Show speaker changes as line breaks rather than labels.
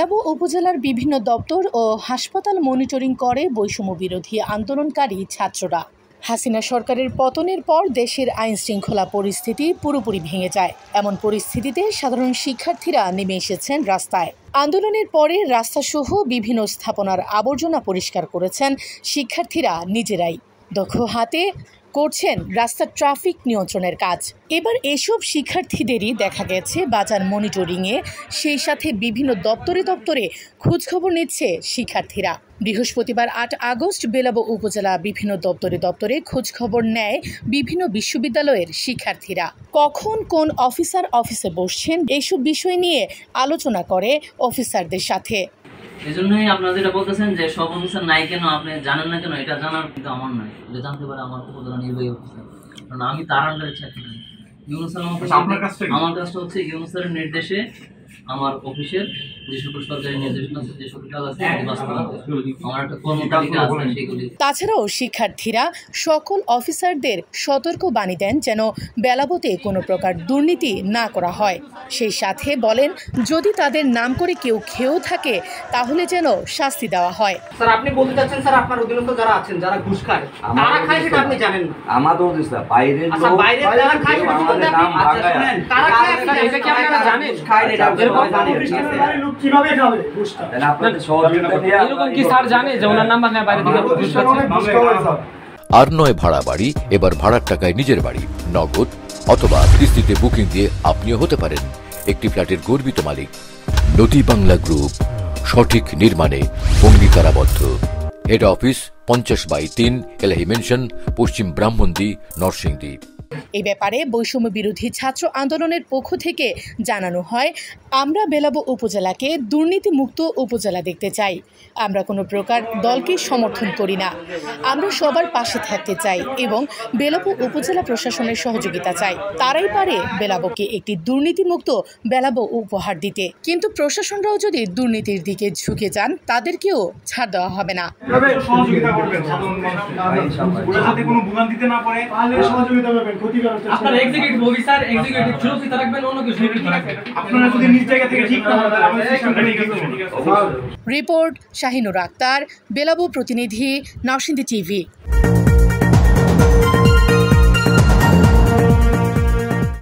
বেলাবো উপজেলার বিভিন্ন দপ্তর ও হাসপাতাল মনিটরিং করে বৈষম্য বিরোধী আন্দোলনকারী ছাত্ররা। হাসিনা সরকারের পতনের পর দেশের আইনশৃঙ্খলা পরিস্থিতি পুরোপুরি ভেঙে যায়। এমন পরিস্থিতিতে সাধারণ শিক্ষার্থীরা নেমে এসেছেন রাস্তায়। আন্দোলনের পরে রাস্তাসহ বিভিন্ন স্থাপনার আবর্জনা পরিষ্কার করেছেন শিক্ষার্থীরা নিজেরাই। দক্ষ হাতে করছেন রাস্তার ট্রাফিক নিয়ন্ত্রণের কাজ। এবার এসব শিক্ষার্থীদেরই দেখা গেছে বাজার মনিটরিংয়ে, সেই সাথে বিভিন্ন দপ্তরে খোঁজখবর নিচ্ছে শিক্ষার্থীরা। বৃহস্পতিবার ৮ আগস্ট বেলাবো উপজেলা বিভিন্ন দপ্তরে খোঁজখবর নেয় বিভিন্ন বিশ্ববিদ্যালয়ের শিক্ষার্থীরা। কখন কোন অফিসে বসছেন এসব বিষয় নিয়ে আলোচনা করে অফিসারদের সাথে।
এজন্যই আপনারা যেটা বলতেছেন যে সব অফিসার নাই কেন, আপনি জানেন না কেন, এটা জানার কিন্তু আমার নয়। এটা জানতে পারে আমার উপজেলা নির্বাহী অফিসার, কারণ আমি তার আন্ডারে চাকরি করি। আমার কাজটা হচ্ছে ইউনুসের নির্দেশে আমার অফিসের যে সকল সরকারি নির্দেশনা আছে, যে সকল কাজ আছে, আমার একটা কর্মতালিকা আছে সেগুলি।
তাছাড়াও শিক্ষার্থীরা সকল অফিসারদের সতর্ক বাণী দেন যেন বেলাবোতে কোনো প্রকার দুর্নীতি না করা হয়। সেই সাথে বলেন, যদি তাদের নাম করে কেউ খেয়েও থাকে তাহলে যেন শাস্তি দেওয়া হয়।
স্যার, আপনি বলতে চাচ্ছেন স্যার আপনার অধীনস্থ যারা আছেন, যারা ঘুষ খায়, তারা খায় সেটা আপনি জানেন না?
আমাদের অধীনস্থ বাইরের লোক,
আচ্ছা বাইরের যারা খায় সেটা বলতে আপনি শুনেন, তারা খায় এটা কি আপনারা জানেন? খায় এটা এরকম লোক কিভাবে খাবে ঘুষটা?
আপনাদের সহযোগিতা নিয়ে
এরকম কি স্যার জানে যে ওনার নাম বাংলা বাইরে থেকে ঘুষ খাচ্ছে?
আর নয় ভাড়া বাড়ি, এবার ভাড়ার টাকায় নিজের বাড়ি, নগদ অথবা কিস্তিতে বুকিং দিয়ে আপনিও হতে পারেন একটি ফ্ল্যাটের গর্বিত মালিক। নদী বাংলা গ্রুপ, সঠিক নির্মাণে অঙ্গীকারাবদ্ধ। হেড অফিস 50/3 এলাহি মেনশন, পশ্চিম ব্রাহ্মণদী, নরসিংদী।
এই ব্যাপারে বৈষম্য বিরোধী ছাত্র আন্দোলনের পক্ষ থেকে জানানো হয়, আমরা বেলাবো উপজেলাকে দুর্নীতিমুক্ত উপজেলা দেখতে চাই। আমরা কোনো প্রকার দলকে সমর্থন করি না। আমরা সবার পাশে থাকতে চাই এবং বেলাবো উপজেলা প্রশাসনের সহযোগিতা চাই। তারাই পারে বেলাবোকে একটি দুর্নীতিমুক্ত বেলাবো উপহার দিতে। কিন্তু প্রশাসনরাও যদি দুর্নীতির দিকে ঝুঁকে যান, তাদেরকেও ছাড় দেওয়া হবে না।
আপনারা এক্সিকিউটিভ অফিসার, এক্সিকিউটিভ সুরক্ষিত রাখবেন, অন্য কিছু সুরক্ষিত রাখবেন।
আপনারা যদি নিজ জায়গা থেকে ঠিক না হয় তাহলে আমাদের সিস্টেমটা ঠিক আছে।
রিপোর্ট শাহিনুর আক্তার, বেলাবো প্রতিনিধি, নরসিংদী টিভি।